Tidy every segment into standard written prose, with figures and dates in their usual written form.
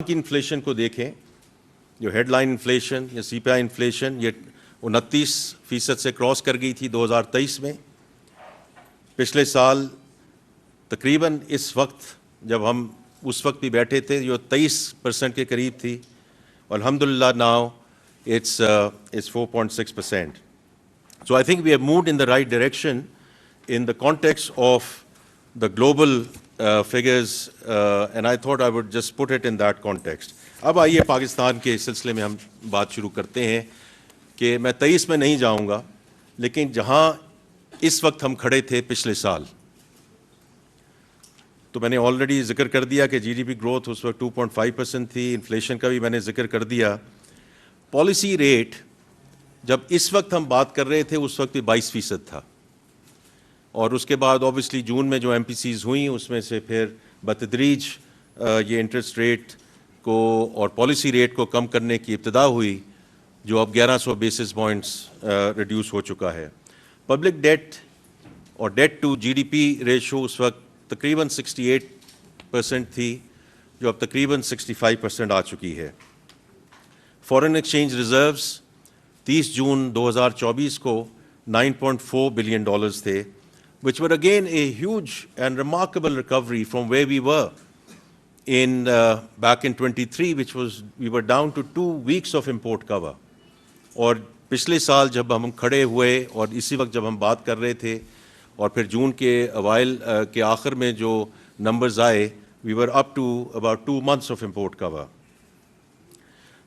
کی انفلیشن کو دیکھیں، جو ہیڈ لائن انفلیشن یا سی پی آئی انفلیشن یہ 29% سے کراس کر گئی تھی 2023 میں. پچھلے سال تقریباً اس وقت جب ہم اس وقت بھی بیٹھے تھے جو 23% کے قریب تھی. الحمدللہ now it's 4.6%. So I think we have moved in the right direction in the context of the global figures, and I thought I would just put it in that context. اب آئیے پاکستان کے سلسلے میں ہم بات شروع کرتے ہیں کہ میں 23 میں نہیں جاؤں گا، لیکن جہاں اس وقت ہم کھڑے تھے پچھلے سال، تو میں نے آلریڈی ذکر کر دیا کہ جی ڈی پی گروتھ اس وقت 2.5% تھی. انفلیشن کا بھی میں نے ذکر کر دیا. پالیسی ریٹ جب اس وقت ہم بات کر رہے تھے اس وقت بھی 22% تھا، اور اس کے بعد اوبیسلی جون میں جو ایم پی سیز ہوئیں اس میں سے پھر بتدریج یہ انٹرسٹ ریٹ کو اور پالیسی ریٹ کو کم کرنے کی ابتدا ہوئی، جو اب 1100 بیسس پوائنٹس ریڈیوس ہو چکا ہے. پبلک ڈیٹ اور debt to G D P ratio اس وقت تقریباً 68% تھی، جو اب تقریباً 65% آ چکی ہے. فارن ایکسچینج ریزروز 30 جون 2024 کو $9.4 بلین تھے, which were again a huge and remarkable recovery from where we were in back in 23, which was we were down to 2 weeks of import cover. اور پچھلے سال جب ہم کھڑے ہوئے اور اسی وقت جب ہم بات کر رہے تھے اور پھر جون کے اوائل کے آخر میں جو نمبرز آئے, we were up to about 2 months of import cover.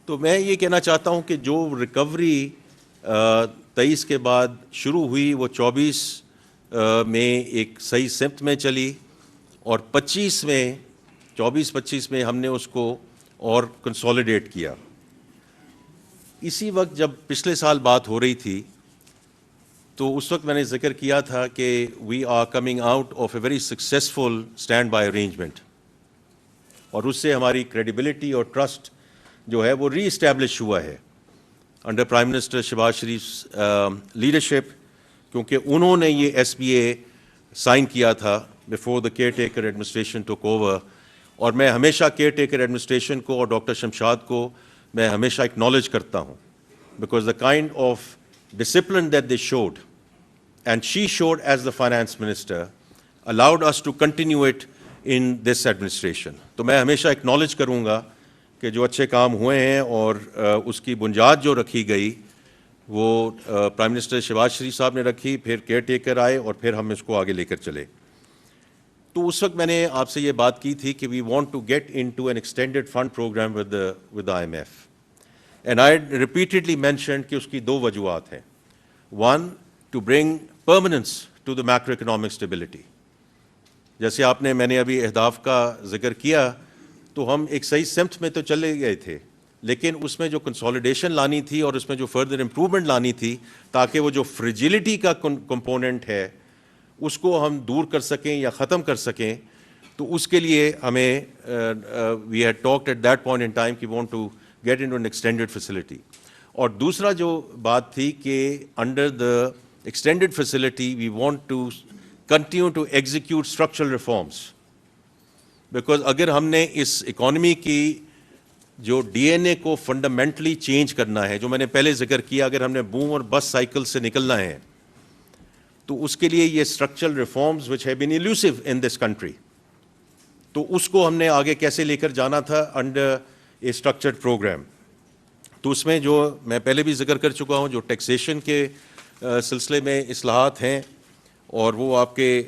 تو میں یہ کہنا چاہتا ہوں کہ جو ریکوری 23 کے بعد شروع ہوئی وہ 24 میں ایک صحیح سمت میں چلی, اور 25 میں 24-25 میں ہم نے اس کو اور کنسولیڈیٹ کیا. اسی وقت جب پچھلے سال بات ہو رہی تھی تو اس وقت میں نے ذکر کیا تھا کہ we are coming out of a very successful standby arrangement, اور اس سے ہماری کریڈیبلٹی اور ٹرسٹ جو ہے وہ ری اسٹیبلش ہوا ہے انڈر پرائم منسٹر شہباز شریف لیڈرشپ, کیونکہ انہوں نے یہ ایس بی اے سائن کیا تھا before the care taker administration ٹوک اوور. اور میں ہمیشہ کیئر ٹیکر ایڈمنسٹریشن کو اور ڈاکٹر شمشاد کو میں ہمیشہ اکنالج کرتا ہوں, because the kind of discipline that they should and she should as the finance minister allowed us to continue it in this administration. تو میں ہمیشہ اکنالج کروں گا کہ جو اچھے کام ہوئے ہیں اور اس کی بنیاد جو رکھی گئی وہ پرائم منسٹر شہباز شریف صاحب نے رکھی, پھر کیئر ٹیکر آئے اور پھر ہم اس کو آگے لے کر چلے. تو اس وقت میں نے آپ سے یہ بات کی تھی کہ we want to get into an extended fund programme with I M F, and I repeatedly mentioned کہ اس کی 2 وجوہات ہیں. 1, to bring permanence to the macroeconomic stability. جیسے میں نے ابھی اہداف کا ذکر کیا تو ہم ایک صحیح سمت میں تو چلے گئے تھے, لیکن اس میں جو کنسولیڈیشن لانی تھی اور اس میں جو فردر امپرومنٹ لانی تھی تاکہ وہ جو فریجیلٹی کا کمپوننٹ ہے اس کو ہم دور کر سکیں یا ختم کر سکیں, تو اس کے لیے ہمیں we had talked at that point in time کہ we want to get into an extended facility. اور دوسرا جو بات تھی کہ under the extended facility we want to continue to execute structural reforms, because اگر ہم نے اس اکانومی کی جو ڈی این اے کو فنڈامنٹلی چینج کرنا ہے, جو میں نے پہلے ذکر کیا, اگر ہم نے بوم اور بس سائیکل سے نکلنا ہے تو اس کے لیے یہ structural reforms which have been ایلوسو in this country, تو اس کو ہم نے آگے کیسے لے کر جانا تھا انڈر اے اسٹرکچرڈ پروگرام. تو اس میں جو میں پہلے بھی ذکر کر چکا ہوں, جو ٹیکسیشن کے سلسلے میں اصلاحات ہیں اور وہ آپ کے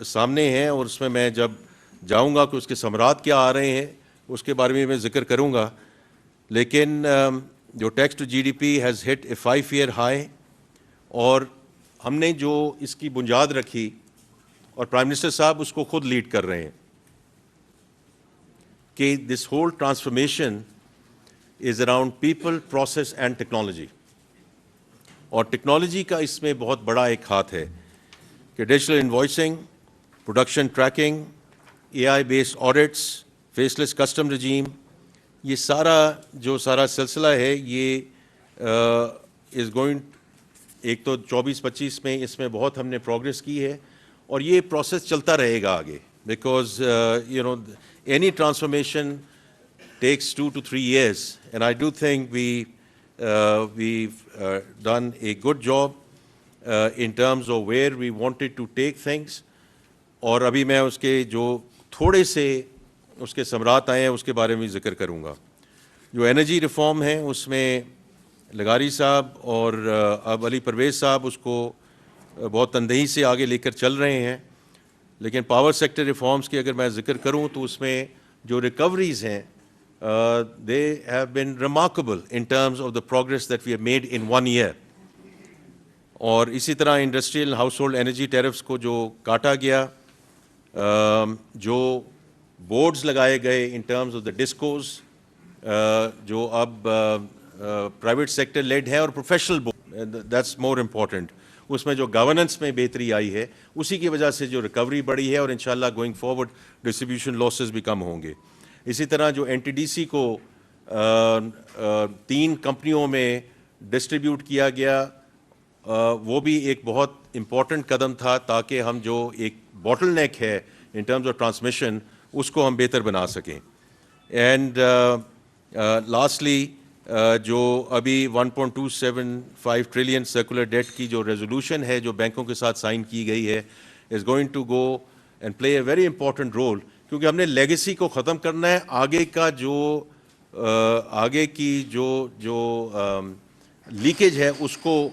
سامنے ہیں, اور اس میں جب جاؤں گا کہ اس کے ثمرات کیا آ رہے ہیں اس کے بارے میں ذکر کروں گا. لیکن جو tax to G D P has hit a 5-year high, اور ہم نے جو اس کی بنیاد رکھی اور پرائم منسٹر صاحب اس کو خود لیڈ کر رہے ہیں کہ this whole transformation is around people, process and technology. اور ٹیکنالوجی کا اس میں بہت بڑا ایک ہاتھ ہے کہ digital invoicing, production tracking, A I based audits, faceless custom regime, یہ سارا سلسلہ ہے یہ از گوئنگ. ایک تو 24-25 میں اس میں بہت ہم نے پروگریس کی ہے, اور یہ پروسیس چلتا رہے گا آگے, because any transformation takes 2 to 3 years, and I do think we've done a good job in terms of where we wanted to take things. اور ابھی میں اس کے جو تھوڑے سے اس کے ثمرات آئے ہیں اس کے بارے میں ذکر کروں گا. جو انرجی ریفارم ہے اس میں لغاری صاحب اور اب علی پرویز صاحب اس کو بہت تندہی سے آگے لے کر چل رہے ہیں. لیکن پاور سیکٹر ریفارمز کی اگر میں ذکر کروں تو اس میں جو ریکوریز ہیں they have been remarkable in terms of the progress that we have made in 1 year. اور اسی طرح industrial household energy tariffs کو جو کاٹا گیا, جو بورڈز لگائے گئے in terms of the DISCOs جو اب پرائیویٹ سیکٹر لیڈ ہے اور professional board, that's more important. اس میں جو گورننس میں بہتری آئی ہے اسی کی وجہ سے جو ریکوری بڑھی ہے اور انشاءاللہ گوئنگ فارورڈ ڈسٹریبیوشن لاسز بھی کم ہوں گے. اسی طرح جو این ٹی ڈی سی کو 3 کمپنیوں میں ڈسٹریبیوٹ کیا گیا, وہ بھی ایک بہت امپورٹنٹ قدم تھا تاکہ ہم جو ایک باٹل نیک ہے ان ٹرمز آف ٹرانسمیشن اس کو ہم بہتر بنا سکیں. اینڈ لاسٹلی جو ابھی 1.275 ٹریلین سرکولر ڈیٹ کی جو ریزولوشن ہے جو بینکوں کے ساتھ سائن کی گئی ہے is going to go and play a very important role, کیونکہ ہم نے لیگیسی کو ختم کرنا ہے. آگے کا جو آگے کی جو لیکیج ہے اس کو